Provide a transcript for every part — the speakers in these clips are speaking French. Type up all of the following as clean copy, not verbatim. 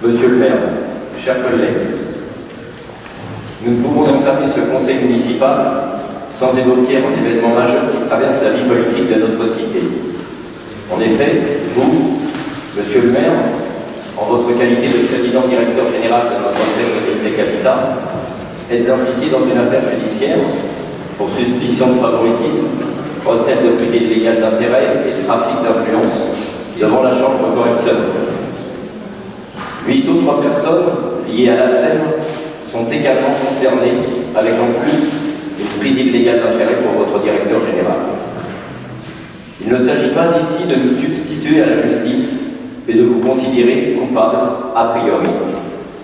Monsieur le maire, chers collègues, nous ne pouvons entamer ce conseil municipal sans évoquer un événement majeur qui traverse la vie politique de notre cité. En effet, vous, monsieur le maire, en votre qualité de président directeur général de notre CMRC Capital, êtes impliqué dans une affaire judiciaire pour suspicion de favoritisme, recel de privés illégal d'intérêt et trafic d'influence devant la chambre correctionnelle. 8 autres personnes liées à la SEM sont également concernées, avec en plus une prise illégale d'intérêt pour votre directeur général. Il ne s'agit pas ici de nous substituer à la justice, mais de vous considérer coupable a priori,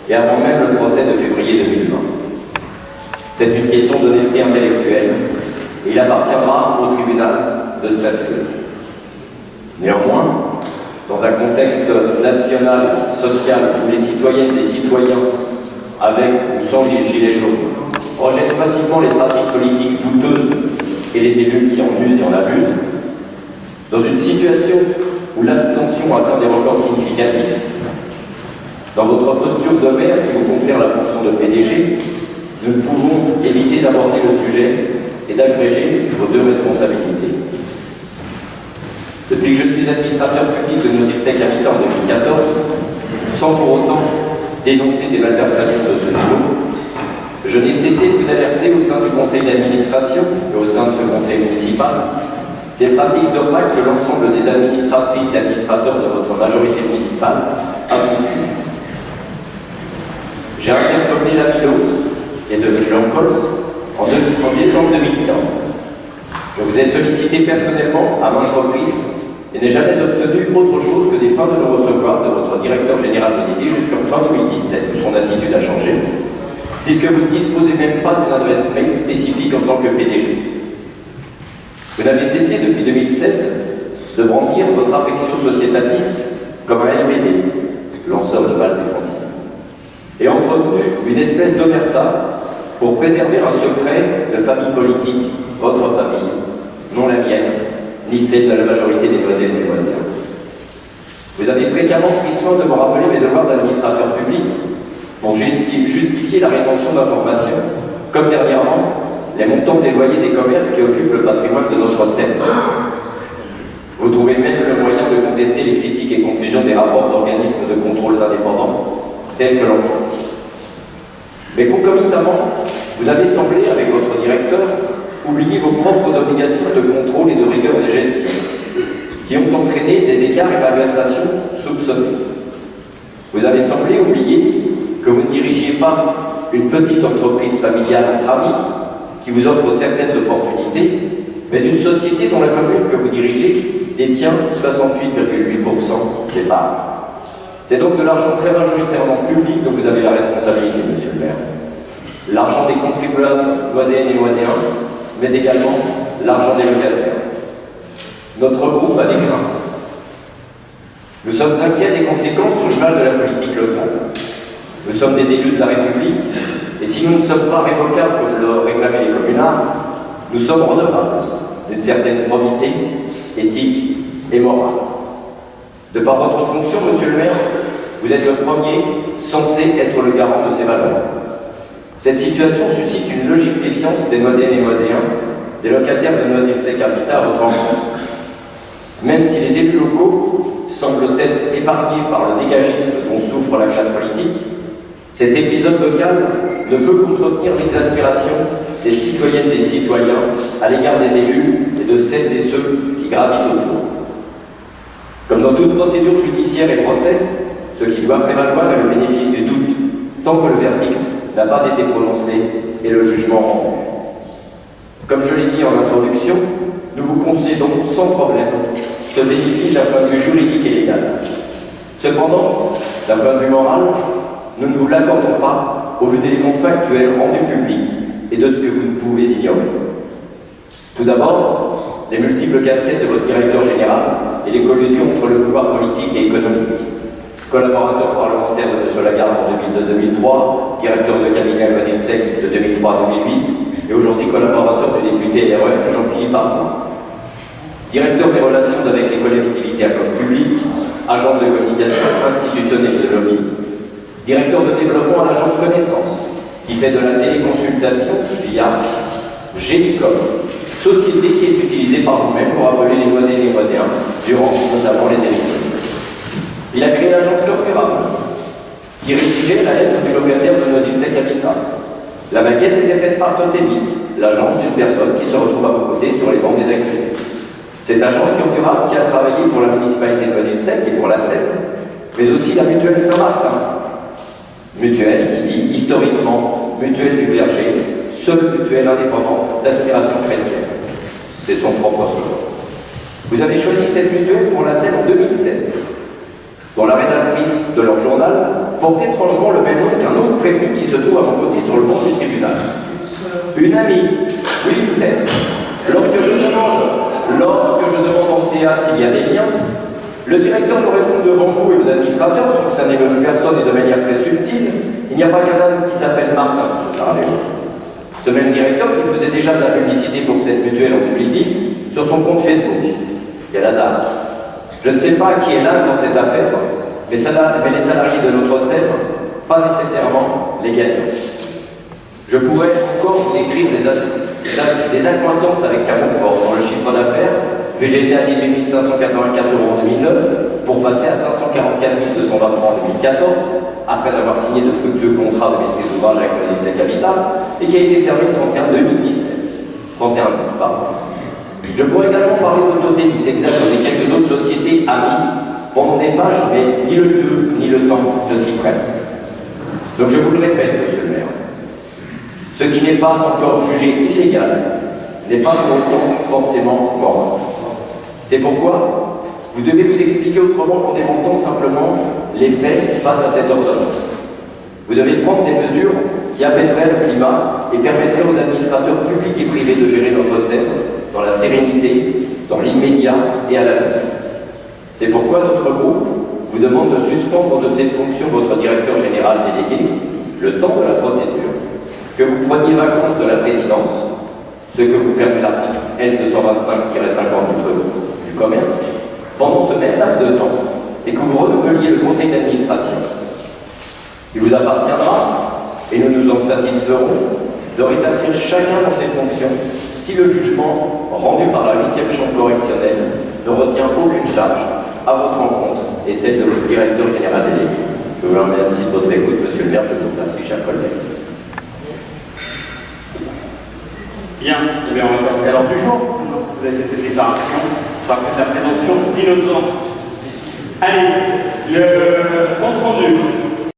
et avant même le procès de février 2020. C'est une question d'honnêteté intellectuelle, et il appartiendra au tribunal de statuer. Néanmoins, dans un contexte national, social, où les citoyennes et citoyens, avec ou sans les gilets jaunes, rejettent massivement les pratiques politiques douteuses et les élus qui en usent et en abusent, dans une situation où l'abstention atteint des records significatifs, dans votre posture de maire qui vous confère la fonction de PDG, nous ne pouvons éviter d'aborder le sujet et d'agréger vos deux responsabilités. Depuis que je suis administrateur public de Noisy-le-Sec Habitat en 2014, sans pour autant dénoncer des malversations de ce niveau, je n'ai cessé de vous alerter au sein du conseil d'administration et au sein de ce conseil municipal des pratiques opaques que l'ensemble des administratrices et administrateurs de votre majorité municipale a soutenues. J'ai interpellé la Milos, qui est devenue l'Ancols, en décembre 2015. Je vous ai sollicité personnellement à maintes reprises et n'ai jamais obtenu autre chose que des fins de non-recevoir de votre directeur général délégué jusqu'en fin 2017, où son attitude a changé, puisque vous ne disposez même pas d'une adresse mail spécifique en tant que PDG. Vous n'avez cessé depuis 2016 de brandir votre affection sociétatis comme un LBD, lanceur de balles défensives, et entretenu une espèce d'omerta pour préserver un secret de famille politique, votre famille, non la mienne, ni celle de la majorité des Noiséennes et des Noiséens. Vous avez fréquemment pris soin de me rappeler mes devoirs d'administrateur public pour justifier la rétention d'informations, comme dernièrement les montants des loyers des commerces qui occupent le patrimoine de notre SEM. Vous trouvez même le moyen de contester les critiques et conclusions des rapports d'organismes de contrôle indépendants, tels que l'enquête. Mais concomitamment, vous avez semblé, avec votre directeur, oublier vos propres obligations de contrôle et de rigueur de gestion, qui ont entraîné des écarts et malversations soupçonnés. Vous avez semblé oublier que vous ne dirigiez pas une petite entreprise familiale entre amis, qui vous offre certaines opportunités, mais une société dont la commune que vous dirigez détient 68,8% des parts. C'est donc de l'argent très majoritairement public dont vous avez la responsabilité, monsieur le maire. L'argent des contribuables noiséennes et noiséens, mais également l'argent des locataires. Notre groupe a des craintes. Nous sommes inquiets des conséquences sur l'image de la politique locale. Nous sommes des élus de la République, et si nous ne sommes pas révocables comme le réclamaient les communards, nous sommes redevables d'une certaine probité, éthique et morale. De par votre fonction, monsieur le maire, vous êtes le premier censé être le garant de ces valeurs. Cette situation suscite une logique défiance des Noiséennes et Noiséens, des locataires de Noisy-le-Sec Habitat à votre rencontre. Même si les élus locaux semblent être épargnés par le dégagisme dont souffre la classe politique, cet épisode local ne peut qu'entretenir l'exaspération des citoyennes et des citoyens à l'égard des élus et de celles et ceux qui gravitent autour. Comme dans toute procédure judiciaire et procès, ce qui doit prévaloir est le bénéfice du doute, tant que le verdict n'a pas été prononcé et le jugement rendu. Comme je l'ai dit en introduction, nous vous concédons sans problème ce bénéfice d'un point de vue juridique et légal. Cependant, d'un point de vue moral, nous ne vous l'accordons pas au vu d'éléments factuels rendus publics et de ce que vous ne pouvez ignorer. Tout d'abord, les multiples casquettes de votre directeur général et les collusions entre le pouvoir politique et économique. Collaborateur parlementaire de M. Lagarde en 2002-2003, directeur de cabinet à Noisy-le-Sec de 2003 à 2008, et aujourd'hui collaborateur du député LREM Jean-Philippe Arnaud. Directeur des relations avec les collectivités à compte public, agence de communication institutionnelle de lobby, directeur de développement à l'agence Connaissance, qui fait de la téléconsultation via Gélicom, société qui est utilisée par vous-même pour appeler les voisins et les voisins durant notamment les élections. Il a créé l'agence Cœur Durable, qui rédigeait la lettre du locataire de Noisy-le-Sec Habitat. La maquette était faite par Totémis, l'agence d'une personne qui se retrouve à vos côtés sur les bancs des accusés. Cette agence Cœur Durable qui a travaillé pour la municipalité de Noisy-le-Sec et pour la Seine, mais aussi la mutuelle Saint-Martin. Mutuelle qui dit historiquement mutuelle du clergé, seule mutuelle indépendante d'aspiration chrétienne. C'est son propre slogan. Vous avez choisi cette mutuelle pour la Seine en 2016, dont la rédactrice de leur journal porte étrangement le même nom qu'un autre prévenu qui se trouve à vos côtés sur le banc du tribunal. Une amie, oui peut-être. Lorsque je demande en CA s'il y a des liens, le directeur me répond devant vous et vos administrateurs, sauf que ça n'émeut personne et de manière très subtile, il n'y a pas qu'un homme qui s'appelle Martin, ce sera ce même directeur qui faisait déjà de la publicité pour cette mutuelle en 2010 sur son compte Facebook. Quel hasard! Je ne sais pas qui est l'un dans cette affaire, mais les salariés de notre scène, pas nécessairement les gagnants. Je pourrais encore vous décrire des accointances avec Camoufort dans le chiffre d'affaires, VGT à 18 584 € en 2009, pour passer à 544 223 en 2014, après avoir signé de fructueux contrats de maîtrise d'ouvrage avec Noisy-le-Sec Habitat, et qui a été fermé le 31 2017. 31 août, pardon. Je pourrais également parler d'Autotélis, Exact et quelques autres sociétés amies, pendant des pages, mais ni le lieu ni le temps ne s'y prêtent. Donc je vous le répète, monsieur le maire, ce qui n'est pas encore jugé illégal n'est pas pour autant forcément moral. C'est pourquoi vous devez vous expliquer autrement qu'en démontant simplement les faits face à cette ordonnance. Vous devez prendre des mesures qui apaiseraient le climat et permettraient aux administrateurs publics et privés de gérer notre scène dans la sérénité, dans l'immédiat et à l'avenir. C'est pourquoi notre groupe vous demande de suspendre de ses fonctions votre directeur général délégué le temps de la procédure, que vous preniez vacances de la présidence, ce que vous permet l'article L225-50 du Code du commerce, pendant ce même laps de temps, et que vous renouveliez le conseil d'administration. Il vous appartiendra, et nous nous en satisferons, de rétablir chacun dans ses fonctions si le jugement rendu par la 8e chambre correctionnelle ne retient aucune charge à votre encontre et celle de votre directeur général délégué. Je vous remercie de votre écoute, monsieur le maire, je vous remercie, chers collègues. Bien, eh bien, on va passer à l'ordre du jour. Vous avez fait cette déclaration. Je rappelle la présomption d'innocence. Allez, le